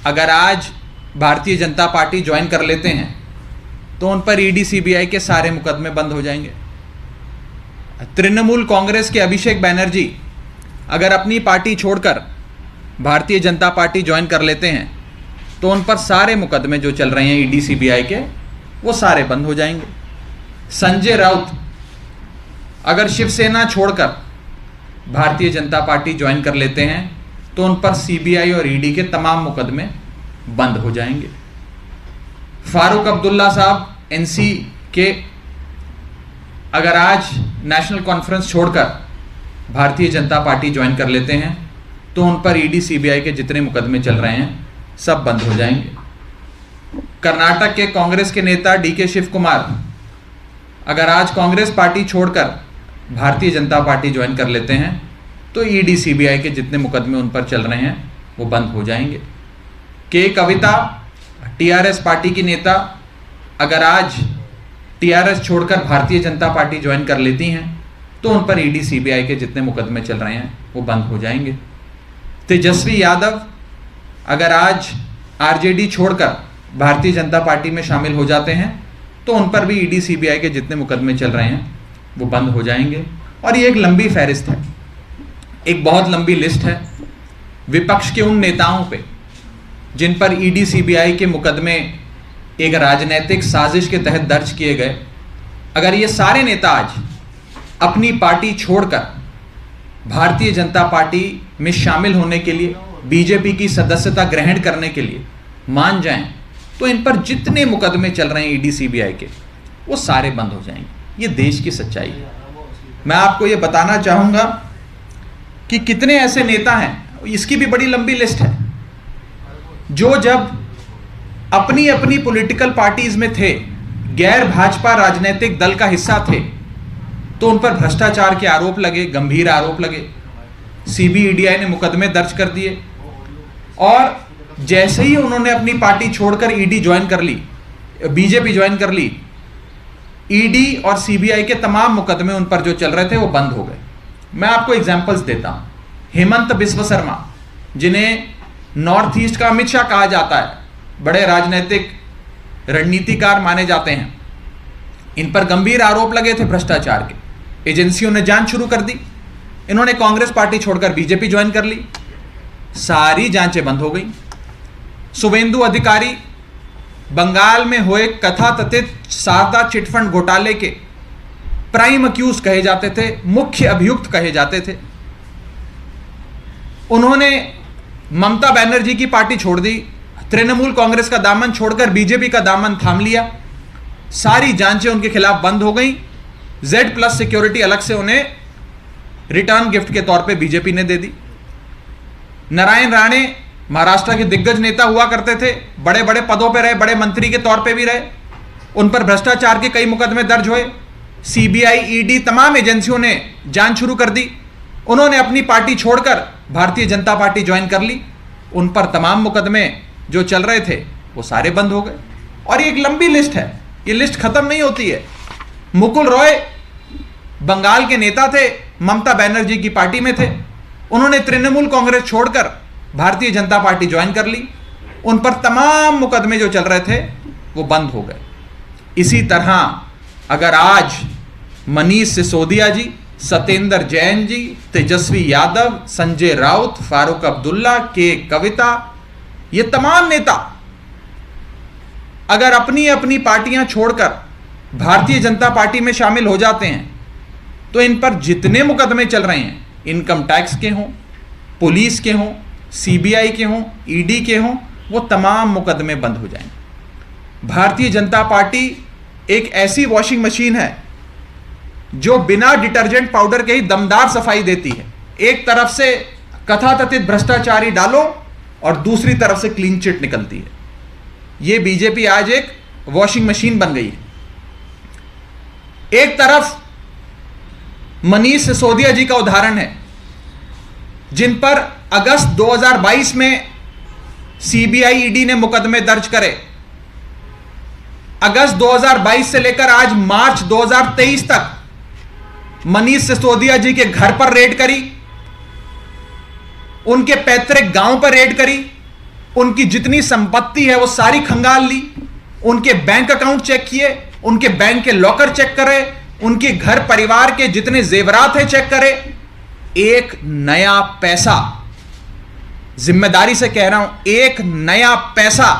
अगर आज Bharatiya Janata party join कर लेते हैं तो उन पर ईडी सीबीआई के सारे मुकदमे बंद हो जाएंगे। तृणमूल कांग्रेस के अभिषेक बैनर्जी अगर अपनी पार्टी छोड़कर भारतीय जनता पार्टी ज्वाइन कर लेते हैं तो उन पर सारे मुकदमे जो चल रहे हैं ईडी सीबीआई के, वो सारे बंद हो जाएंगे। संजय राउत अगर शिवसेना छोड़कर भारतीय जनता पार्टी ज्वाइन कर लेते हैं तो उन पर सीबीआई और ईडी के तमाम मुकदमे बंद हो जाएंगे। फारूक अब्दुल्ला साहब एनसी के अगर आज नेशनल कॉन्फ्रेंस छोड़कर भारतीय जनता पार्टी ज्वाइन कर लेते हैं तो उन पर ईडी सीबीआई के जितने मुकदमे चल रहे हैं सब बंद हो जाएंगे। कर्नाटक के कांग्रेस के नेता डीके शिव कुमार अगर आज कांग्रेस पार्टी छोड़कर भारतीय जनता पार्टी ज्वाइन कर लेते हैं तो ईडी सीबीआई के जितने मुकदमे उन पर चल रहे हैं वो बंद हो जाएंगे। के कविता टीआरएस पार्टी की नेता अगर आज टीआरएस छोड़कर भारतीय जनता पार्टी ज्वाइन कर लेती हैं तो उन पर ईडी सीबीआई के जितने मुकदमे चल रहे हैं वो बंद हो जाएंगे। तेजस्वी यादव अगर आज आरजेडी छोड़कर भारतीय जनता पार्टी में शामिल हो जाते हैं तो उन पर भी ईडी सीबीआई के जितने मुकदमे चल रहे हैं वो बंद हो जाएंगे। और ये एक लंबी फहरिस्त है, एक बहुत लंबी लिस्ट है विपक्ष के उन नेताओं पे जिन पर ईडी सीबीआई के मुकदमे एक राजनीतिक साजिश के तहत दर्ज किए गए। अगर ये सारे नेता आज अपनी पार्टी छोड़कर भारतीय जनता पार्टी में शामिल होने के लिए, बीजेपी की सदस्यता ग्रहण करने के लिए मान जाएं तो इन पर जितने मुकदमे चल रहे हैं ईडी सीबीआई के वो सारे बंद हो जाएंगे। ये देश की सच्चाई है। मैं आपको ये बताना चाहूंगा कि कितने ऐसे नेता हैं, इसकी भी बड़ी लंबी लिस्ट है, जो जब अपनी अपनी पॉलिटिकल पार्टीज में थे, गैर भाजपा राजनीतिक दल का हिस्सा थे, तो उन पर भ्रष्टाचार के आरोप लगे, गंभीर आरोप लगे, सीबीईडीआई ने मुकदमे दर्ज कर दिए और जैसे ही उन्होंने अपनी पार्टी छोड़कर ईडी ज्वाइन कर ली, बीजेपी ज्वाइन कर ली, ईडी और सीबीआई के तमाम मुकदमे उन पर जो चल रहे थे वो बंद हो गए। मैं आपको एग्जांपल्स देता हूं। हेमंत बिस्व शर्मा, जिन्हें नॉर्थ ईस्ट का अमित शाह कहा जाता है, बड़े राजनीतिक रणनीतिकार माने जाते हैं, इन पर गंभीर आरोप लगे थे भ्रष्टाचार के। एजेंसियों ने जांच शुरू कर दी। इन्होंने कांग्रेस पार्टी छोड़कर बीजेपी ज्वाइन कर ली, सारी जांचें बंद हो गई। शुभेंदु अधिकारी बंगाल में हुए कथाकथित शारदा चिटफंड घोटाले के प्राइम अक्यूज कहे जाते थे, मुख्य अभियुक्त कहे जाते थे। उन्होंने ममता बनर्जी की पार्टी छोड़ दी, तृणमूल कांग्रेस का दामन छोड़कर बीजेपी का दामन थाम लिया, सारी जांचें उनके खिलाफ बंद हो गई। Z+ सिक्योरिटी अलग से उन्हें रिटर्न गिफ्ट के तौर पे बीजेपी ने दे दी। नारायण राणे महाराष्ट्र के दिग्गज नेता हुआ करते थे, बड़े बड़े पदों पे रहे, बड़े मंत्री के तौर पे भी रहे, उन पर भ्रष्टाचार के कई मुकदमे दर्ज हुए। सीबीआई, ईडी, तमाम एजेंसियों ने जांच शुरू कर दी। उन्होंने अपनी पार्टी छोड़कर भारतीय जनता पार्टी ज्वाइन कर ली, उन पर तमाम मुकदमे जो चल रहे थे वो सारे बंद हो गए। और ये एक लंबी लिस्ट है, ये लिस्ट खत्म नहीं होती है। मुकुल रॉय बंगाल के नेता थे, ममता बनर्जी की पार्टी में थे, उन्होंने तृणमूल कांग्रेस छोड़कर भारतीय जनता पार्टी ज्वाइन कर ली, उन पर तमाम मुकदमे जो चल रहे थे वो बंद हो गए। इसी तरह अगर आज मनीष सिसोदिया जी, सत्येंद्र जैन जी, तेजस्वी यादव, संजय राउत, फारूक अब्दुल्ला, के कविता, ये तमाम नेता अगर अपनी अपनी पार्टियां छोड़कर भारतीय जनता पार्टी में शामिल हो जाते हैं तो इन पर जितने मुकदमे चल रहे हैं, इनकम टैक्स के हों, पुलिस के हों, सीबीआई के हों, ईडी के हों, वो तमाम मुकदमे बंद हो जाएंगे। भारतीय जनता पार्टी एक ऐसी वॉशिंग मशीन है जो बिना डिटर्जेंट पाउडर के ही दमदार सफाई देती है। एक तरफ से कथाकथित भ्रष्टाचारी डालो और दूसरी तरफ से क्लीन चिट निकलती है। ये बीजेपी आज एक वॉशिंग मशीन बन गई है। एक तरफ मनीष सिसोदिया जी का उदाहरण है, जिन पर अगस्त 2022 में सीबीआई, ईडी ने मुकदमे दर्ज करे। अगस्त 2022 से लेकर आज मार्च 2023 तक मनीष सिसोदिया जी के घर पर रेड करी, उनके पैतृक गांव पर रेड करी, उनकी जितनी संपत्ति है वो सारी खंगाल ली, उनके बैंक अकाउंट चेक किए, उनके बैंक के लॉकर चेक करे, उनके घर परिवार के जितने जेवरात हैं चेक करे। एक नया पैसा, जिम्मेदारी से कह रहा हूं, एक नया पैसा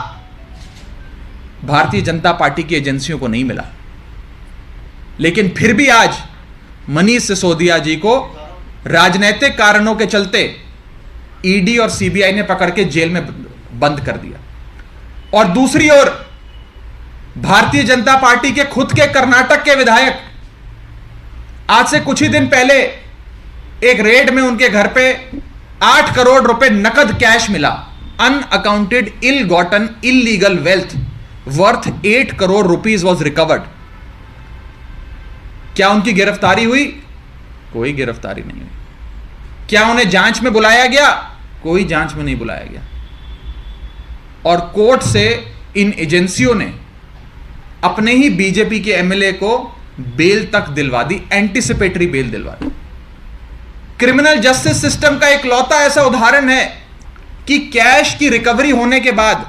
भारतीय जनता पार्टी की एजेंसियों को नहीं मिला। लेकिन फिर भी आज मनीष सिसोदिया जी को राजनीतिक कारणों के चलते ईडी और सीबीआई ने पकड़ के जेल में बंद कर दिया। और दूसरी ओर भारतीय जनता पार्टी के खुद के कर्नाटक के विधायक, आज से कुछ ही दिन पहले एक रेड में उनके घर पे 8 करोड़ रुपए नकद कैश मिला। Unaccounted ill gotten illegal wealth worth 8 crore rupees was recovered. क्या उनकी गिरफ्तारी हुई? कोई गिरफ्तारी नहीं हुई। क्या उन्हें जांच में बुलाया गया? कोई जांच में नहीं बुलाया गया। और कोर्ट से इन एजेंसियों ने अपने ही बीजेपी के एमएलए को बेल तक दिलवा दी, एंटीसिपेटरी बेल दिलवा दी। क्रिमिनल जस्टिस सिस्टम का एक लौता ऐसा उदाहरण है कि कैश की रिकवरी होने के बाद,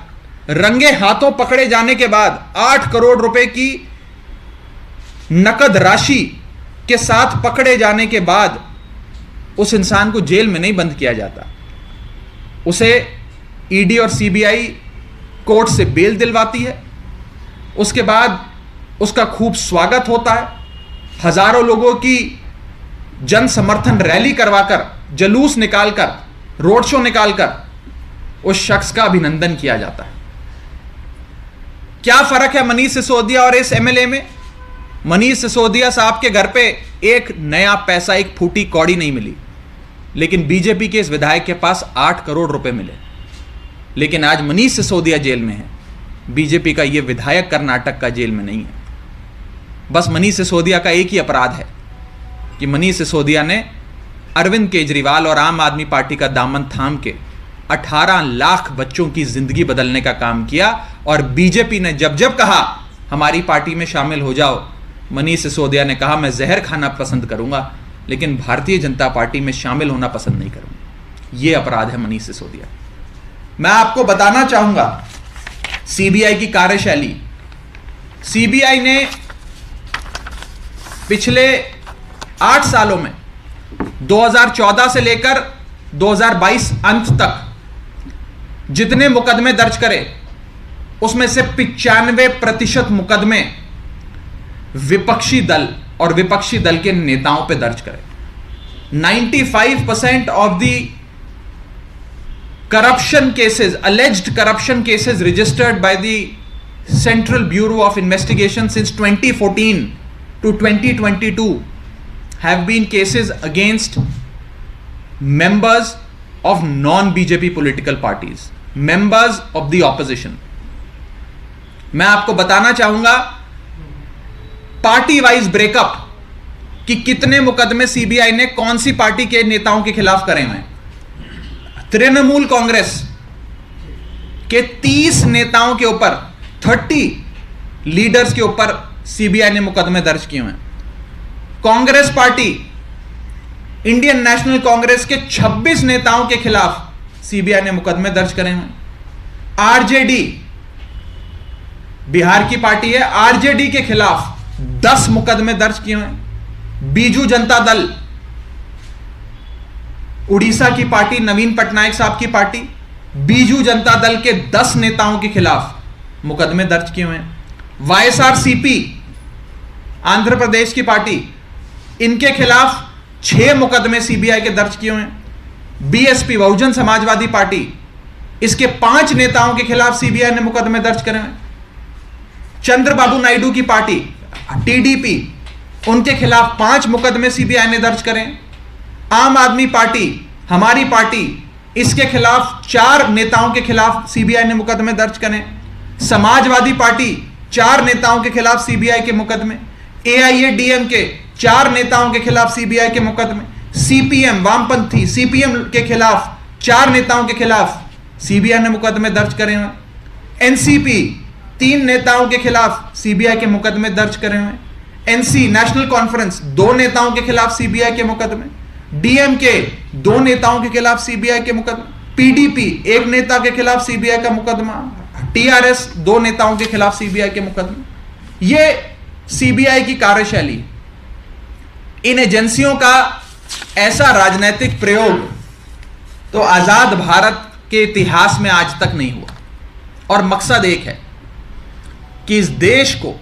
रंगे हाथों पकड़े जाने के बाद, 8 करोड़ रुपए की नकद राशि के साथ पकड़े जाने के बाद उस इंसान को जेल में नहीं बंद किया जाता, उसे ईडी और सीबीआई कोर्ट से बेल दिलवाती है। उसके बाद उसका खूब स्वागत होता है, हजारों लोगों की जन समर्थन रैली करवाकर, जुलूस निकालकर, रोड शो निकालकर उस शख्स का अभिनंदन किया जाता है। क्या फर्क है मनीष सिसोदिया और इस एमएलए में? मनीष सिसोदिया साहब के घर पे एक नया पैसा, एक फूटी कौड़ी नहीं मिली, लेकिन बीजेपी के इस विधायक के पास 8 करोड़ रुपए मिले। लेकिन आज मनीष सिसोदिया जेल में है, बीजेपी का यह विधायक कर्नाटक का जेल में नहीं है। बस मनीष सिसोदिया का एक ही अपराध है कि मनीष सिसोदिया ने अरविंद केजरीवाल और आम आदमी पार्टी का दामन थाम के 18 लाख बच्चों की जिंदगी बदलने का काम किया। और बीजेपी ने जब जब कहा हमारी पार्टी में शामिल हो जाओ, मनीष सिसोदिया ने कहा मैं जहर खाना पसंद करूंगा, लेकिन भारतीय जनता पार्टी में शामिल होना पसंद नहीं करूंगा। यह अपराध है मनीष सिसोदिया। मैं आपको बताना चाहूंगा सीबीआई की कार्यशैली। सीबीआई ने पिछले 8 सालों में 2014 से लेकर 2022 अंत तक जितने मुकदमे दर्ज करे, उसमें से 95% मुकदमे विपक्षी दल और विपक्षी दल के नेताओं पे दर्ज करे। 95% of the corruption cases, alleged corruption cases registered by the Central Bureau of Investigation since 2014 to 2022 have been cases against members of non-BJP political parties, members of the opposition. मैं आपको बताना चाहूंगा पार्टी वाइज ब्रेकअप कि कितने मुकदमे CBI ने कौन सी party के नेताओं के खिलाफ करे हुए हैं। तृणमूल कांग्रेस के 30 नेताओं के ऊपर, 30 लीडर्स के ऊपर सीबीआई ने मुकदमे दर्ज किए हैं। Congress party, Indian national Congress के 26 नेताओं के खिलाफ सीबीआई ने मुकदमे दर्ज करे हैं। आरजेडी, बिहार की पार्टी है, आरजेडी के खिलाफ 10 मुकदमे दर्ज किए हैं। बीजू जनता दल, उड़ीसा की पार्टी, नवीन पटनायक साहब की पार्टी, बीजू जनता दल के 10 नेताओं के खिलाफ मुकदमे दर्ज किए हुए हैं। वाईएसआरसीपी, आंध्र प्रदेश की पार्टी, इनके खिलाफ 6 मुकदमे सीबीआई के दर्ज किए हुए हैं। बीएसपी, बहुजन समाजवादी पार्टी, इसके 5 नेताओं के खिलाफ सीबीआई ने मुकदमे दर्ज करे हैं। चंद्रबाबू नायडू की पार्टी, टीडीपी, उनके खिलाफ 5 मुकदमे सीबीआई ने दर्ज करें। आम आदमी पार्टी, हमारी पार्टी, इसके खिलाफ 4 नेताओं के खिलाफ सीबीआई ने मुकदमे दर्ज करें। समाजवादी पार्टी, 4 नेताओं के खिलाफ सीबीआई के मुकदमे। एआईएडीएम के 4 नेताओं के खिलाफ सीबीआई के मुकदमे। सीपीएम, वामपंथी, सीपीएम के खिलाफ 4 नेताओं के खिलाफ सीबीआई ने मुकदमे दर्ज करे हुए। एनसीपी, 3 नेताओं के खिलाफ सीबीआई के मुकदमे दर्ज करे हुए। एनसी, नेशनल कॉन्फ्रेंस, 2 नेताओं के खिलाफ सीबीआई के मुकदमे। डीएमके, 2 नेताओं के खिलाफ सीबीआई के मुकदमे। पीडीपी एक नेता के खिलाफ सीबीआई का मुकदमा, टीआरएस 2 नेताओं के खिलाफ सीबीआई के मुकदमे। यह सीबीआई की कार्यशैली, इन एजेंसियों का ऐसा राजनीतिक प्रयोग तो आजाद भारत के इतिहास में आज तक नहीं हुआ। और मकसद एक है कि इस देश को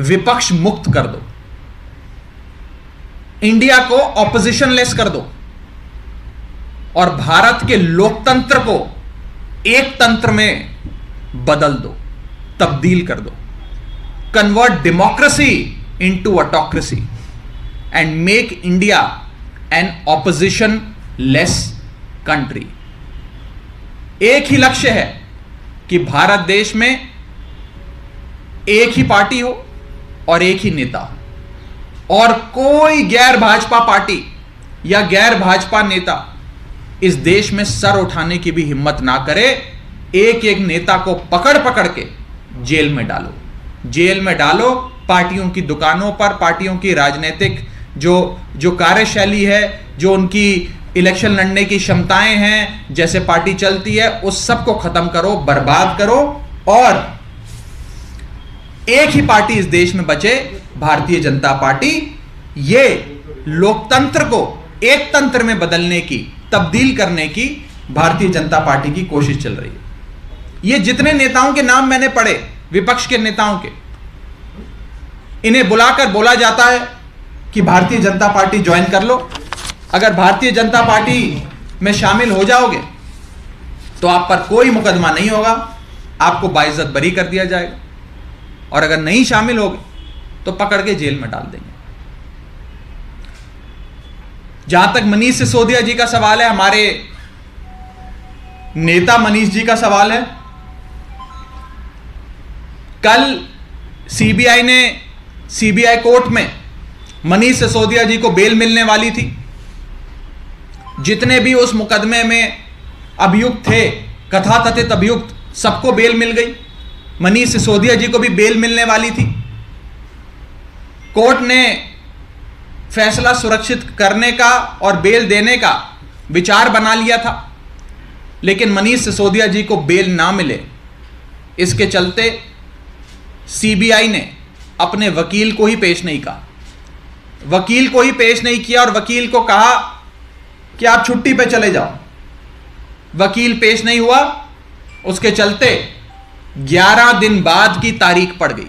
विपक्ष मुक्त कर दो, इंडिया को ऑपोजिशन लेस कर दो और भारत के लोकतंत्र को एक तंत्र में बदल दो, तब्दील कर दो। Convert democracy into autocracy and make India an opposition less country. एक ही लक्ष्य है कि भारत देश में एक ही पार्टी हो और एक ही नेता हो, और कोई गैर भाजपा पार्टी या गैर भाजपा नेता इस देश में सर उठाने की भी हिम्मत ना करे। एक एक नेता को पकड़ पकड़ के जेल में डालो, जेल में डालो। पार्टियों की दुकानों पर, पार्टियों की राजनीतिक जो कार्यशैली है, जो उनकी इलेक्शन लड़ने की क्षमताएं हैं, जैसे पार्टी चलती है, उस सब को खत्म करो, बर्बाद करो, और एक ही पार्टी इस देश में बचे, भारतीय जनता पार्टी। ये लोकतंत्र को एक तंत्र में बदलने की, तब्दील करने की भारतीय जनता पार्टी की कोशिश चल रही है। ये जितने नेताओं के नाम मैंने पढ़े, विपक्ष के नेताओं के, इन्हें बुलाकर बोला जाता है कि भारतीय जनता पार्टी ज्वाइन कर लो। अगर भारतीय जनता पार्टी में शामिल हो जाओगे तो आप पर कोई मुकदमा नहीं होगा, आपको बाइज्जत बरी कर दिया जाएगा, और अगर नहीं शामिल होगे तो पकड़ के जेल में डाल देंगे। जहां तक मनीष सिसोदिया जी का सवाल है, हमारे नेता मनीष जी का सवाल है, कल सीबीआई कोर्ट में मनीष सिसोदिया जी को बेल मिलने वाली थी। जितने भी उस मुकदमे में अभियुक्त थे, कथाकथित अभियुक्त, सबको बेल मिल गई। मनीष सिसोदिया जी को भी बेल मिलने वाली थी। कोर्ट ने फैसला सुरक्षित करने का और बेल देने का विचार बना लिया था, लेकिन मनीष सिसोदिया जी को बेल ना मिले, इसके चलते सीबीआई ने अपने वकील को ही पेश नहीं किया, वकील को ही पेश नहीं किया, और वकील को कहा कि आप छुट्टी पे चले जाओ। वकील पेश नहीं हुआ, उसके चलते 11 दिन बाद की तारीख पड़ गई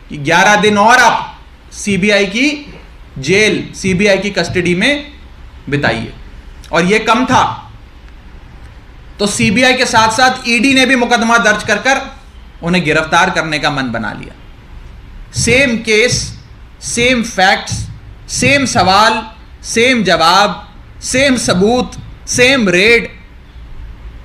कि 11 दिन और आप सीबीआई की जेल, सीबीआई की कस्टडी में बिताइए। और यह कम था तो सीबीआई के साथ साथ ईडी ने भी मुकदमा दर्ज कर उन्हें गिरफ्तार करने का मन बना लिया। Same case, same facts, same सवाल, सेम जवाब, सेम सबूत, सेम रेड,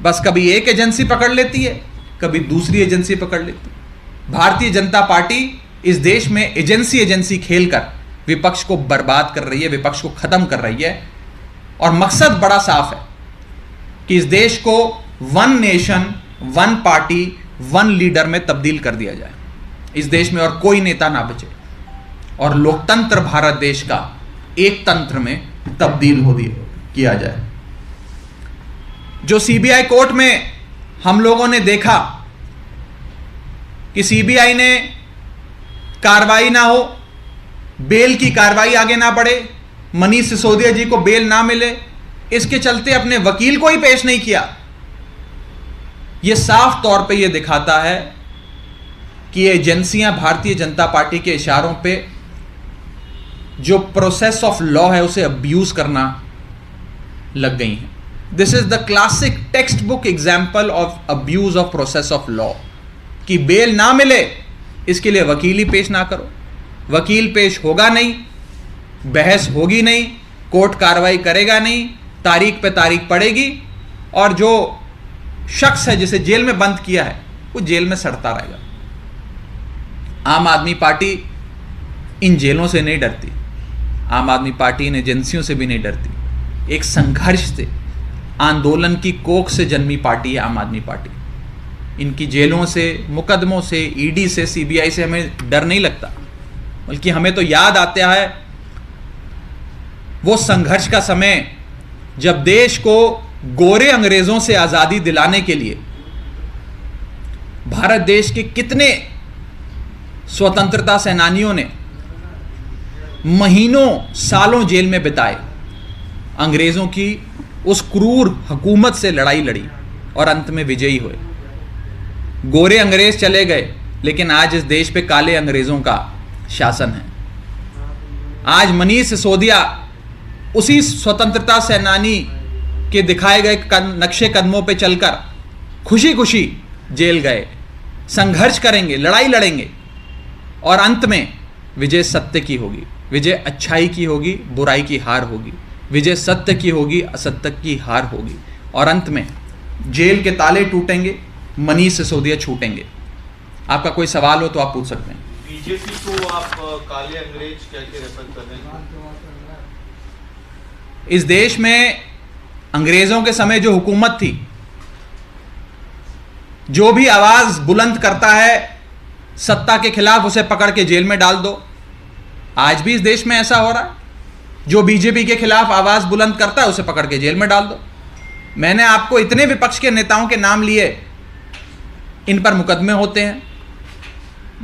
बस कभी एक एजेंसी पकड़ लेती है, कभी दूसरी एजेंसी पकड़ लेती है। भारतीय जनता पार्टी इस देश में एजेंसी खेलकर विपक्ष को बर्बाद कर रही है, विपक्ष को खत्म कर रही है, और मकसद बड़ा साफ है कि इस देश को one nation, one party, one leader में तब्दील कर दिया जाए। इस देश में और कोई नेता ना बचे और लोकतंत्र भारत देश का एक तंत्र में तब्दील किया जाए। जो सीबीआई कोर्ट में हम लोगों ने देखा कि सीबीआई ने कार्रवाई ना हो, बेल की कार्रवाई आगे ना बढ़े, मनीष सिसोदिया जी को बेल ना मिले, इसके चलते अपने वकील को ही पेश नहीं किया। यह साफ तौर पे यह दिखाता है कि ये एजेंसियां भारतीय जनता पार्टी के इशारों पे जो प्रोसेस ऑफ लॉ है उसे अब्यूज करना लग गई हैं। This is the classic text book example of abuse of process of law कि बेल ना मिले इसके लिए वकील ही पेश ना करो, वकील पेश होगा नहीं, बहस होगी नहीं, कोर्ट कार्रवाई करेगा नहीं, तारीख पे तारीख पड़ेगी और जो शख्स है जिसे जेल में बंद किया है वो जेल में सड़ता रहेगा। आम आदमी पार्टी इन जेलों से नहीं डरती, आम आदमी पार्टी इन एजेंसियों से भी नहीं डरती। एक संघर्ष से, आंदोलन की कोख से जन्मी पार्टी है आम आदमी पार्टी। इनकी जेलों से, मुकदमों से, ईडी से, सीबीआई से हमें डर नहीं लगता, बल्कि हमें तो याद आता है वो संघर्ष का समय जब देश को गोरे अंग्रेजों से आजादी दिलाने के लिए भारत देश के कितने स्वतंत्रता सेनानियों ने महीनों सालों जेल में बिताए, अंग्रेजों की उस क्रूर हुकूमत से लड़ाई लड़ी और अंत में विजयी हुए। गोरे अंग्रेज चले गए, लेकिन आज इस देश पे काले अंग्रेजों का शासन है। आज मनीष सिसोदिया उसी स्वतंत्रता सेनानी के दिखाए गए नक्शे कदमों पे चलकर खुशी खुशी जेल गए। संघर्ष करेंगे, लड़ाई लड़ेंगे और अंत में विजय सत्य की होगी, विजय अच्छाई की होगी, बुराई की हार होगी, विजय सत्य की होगी, असत्य की हार होगी और अंत में जेल के ताले टूटेंगे, मनीष सिसोदिया छूटेंगे। आपका कोई सवाल हो तो आप पूछ सकते हैं। बीजेपी को आप काले अंग्रेज क्या रेफर कर रहे हैं? इस देश में अंग्रेजों के समय जो हुकूमत थी, जो भी आवाज बुलंद करता है सत्ता के खिलाफ उसे पकड़ के जेल में डाल दो। आज भी इस देश में ऐसा हो रहा है, जो बीजेपी के खिलाफ आवाज बुलंद करता है उसे पकड़ के जेल में डाल दो। मैंने आपको इतने विपक्ष के नेताओं के नाम लिए, इन पर मुकदमे होते हैं।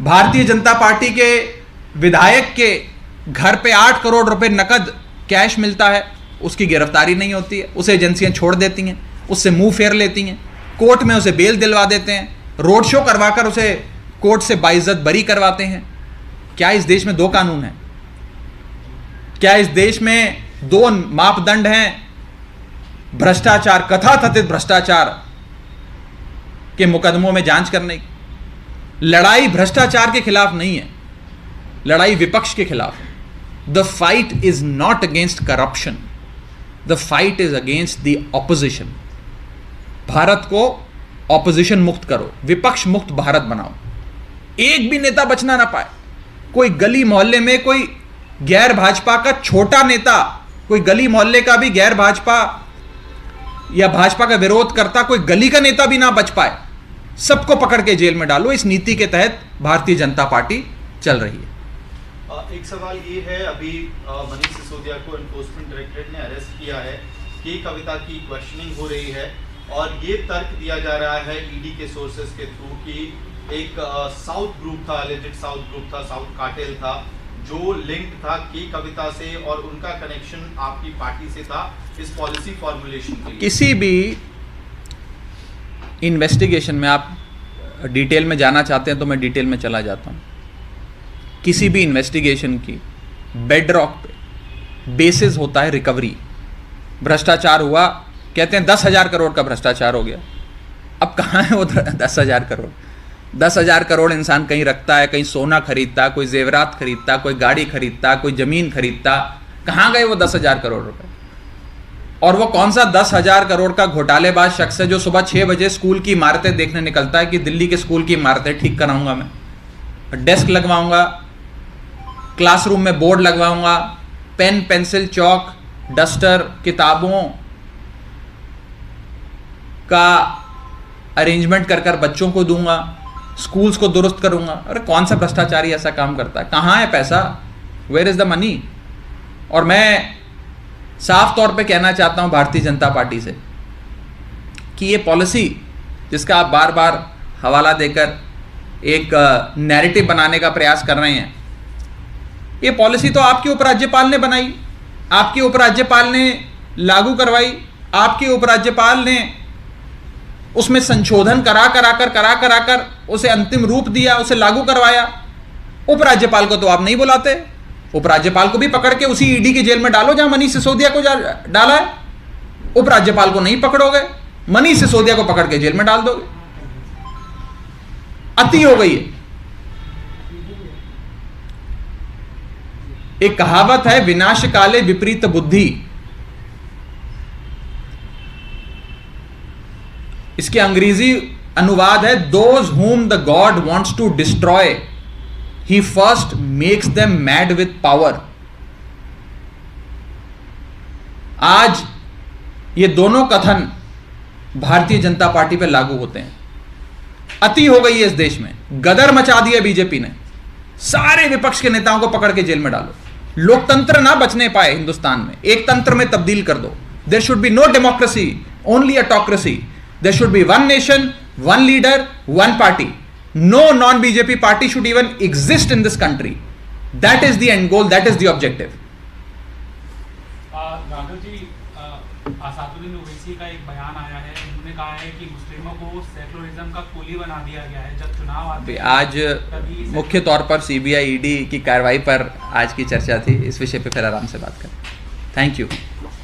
भारतीय जनता पार्टी के विधायक के घर पे 8 करोड़ रुपए नकद कैश मिलता है, उसकी गिरफ्तारी नहीं होती है, उसे एजेंसियां छोड़ देती हैं, उससे मुंह फेर लेती हैं, कोर्ट में उसे बेल दिलवा देते हैं, रोड शो करवाकर उसे कोर्ट से बाइज्जत बरी करवाते हैं। क्या इस देश में 2 कानून हैं? क्या इस देश में 2 मापदंड हैं? भ्रष्टाचार, कथाकथित भ्रष्टाचार के मुकदमों में जांच करने की। लड़ाई भ्रष्टाचार के खिलाफ नहीं है, लड़ाई विपक्ष के खिलाफ है। The fight is not against corruption, the fight is against the opposition. Bharat को ऑपोजिशन मुक्त करो, विपक्ष मुक्त भारत बनाओ, एक भी नेता बचना ना पाए। कोई गली मोहल्ले में कोई गैर भाजपा का छोटा नेता, कोई गली मोहल्ले का भी गैर भाजपा या भाजपा का विरोध करता कोई गली का नेता भी ना बच पाए, सबको पकड़ के जेल में डालो। इस नीति के तहत भारतीय जनता पार्टी चल रही है। एक सवाल ये है, अभी मनीष सिसोदिया को एनफोर्समेंट डायरेक्टरेट ने अरेस्ट किया है, के कविता की क्वेश्चनिंग हो रही है और ये तर्क दिया जा रहा है ईडी के सोर्सेस के थ्रू कि एक साउथ ग्रुप था, एलिजेड साउथ ग्रुप था, साउथ कार्टेल था, जो लिंक था के कविता से और उनका कनेक्शन आपकी पार्टी से था इस पॉलिसी फॉर्मुलेशन के लिए। किसी भी इन्वेस्टिगेशन में आप डिटेल में जाना चाहते हैं तो मैं डिटेल में चला जाता हूं। किसी भी इन्वेस्टिगेशन की बेडरॉक पे बेसिस होता है रिकवरी। भ्रष्टाचार हुआ, कहते हैं 10,000 करोड़ का भ्रष्टाचार हो गया। अब कहाँ है वो 10,000 करोड़? 10,000 करोड़ इंसान कहीं रखता है, कहीं सोना खरीदता, कोई जेवरात खरीदता, कोई गाड़ी खरीदता, कोई जमीन खरीदता। कहाँ गए वो 10,000 करोड़ रुपए? और वो कौन सा 10,000 करोड़ का घोटालेबाज शख्स है जो सुबह 6 बजे स्कूल की इमारतें देखने निकलता है कि दिल्ली के स्कूल की इमारतें ठीक कराऊंगा, मैं डेस्क लगवाऊंगा, क्लासरूम में बोर्ड लगवाऊंगा, पेन पेंसिल चौक डस्टर किताबों का अरेंजमेंट कर कर बच्चों को दूंगा, स्कूल्स को दुरुस्त करूंगा। अरे कौन सा भ्रष्टाचारी ऐसा काम करता है? कहाँ है पैसा? Where is the money? और मैं साफ तौर पे कहना चाहता हूं भारतीय जनता पार्टी से कि ये पॉलिसी जिसका आप बार बार हवाला देकर एक नैरेटिव बनाने का प्रयास कर रहे हैं, ये पॉलिसी तो आपके उपराज्यपाल ने बनाई, आपके उपराज्यपाल ने लागू करवाई, आपके उपराज्यपाल ने उसमें संशोधन करा कर उसे अंतिम रूप दिया, उसे लागू करवाया। उपराज्यपाल को तो आप नहीं बुलाते। उपराज्यपाल को भी पकड़ के उसी ईडी की जेल में डालो जहां मनीष सिसोदिया को डाला है। उपराज्यपाल को नहीं पकड़ोगे, मनीष सिसोदिया को पकड़ के जेल में डाल दोगे। अति हो गई है। एक कहावत है, विनाश काले विपरीत बुद्धि। इसके अंग्रेजी अनुवाद है, those whom the God wants to destroy, he first makes them mad with power। आज ये दोनों कथन भारतीय जनता पार्टी पे लागू होते हैं। अति हो गई है इस देश में, गदर मचा दी है बीजेपी ने। सारे विपक्ष के नेताओं को पकड़ के जेल में डालो, लोकतंत्र ना बचने पाए हिंदुस्तान में, एक तंत्र में तब्दील कर दो। There should be no democracy, only autocracy. There should be one nation, one leader, one party. No non-BJP party should even exist in this country. That is the end goal, that is the objective. Raghav ji, Asaduddin Owaisi का एक बयान आया है, उन्होंने कहा है कि मुस्लिमों को सेकुलरिज्म का कुली बना दिया गया है। जब चुनाव आते हैं आज मुख्य तौर पर CBI ED की कार्रवाई पर आज की चर्चा थी, इस विषय पे फिर आराम से बात करें। Thank you.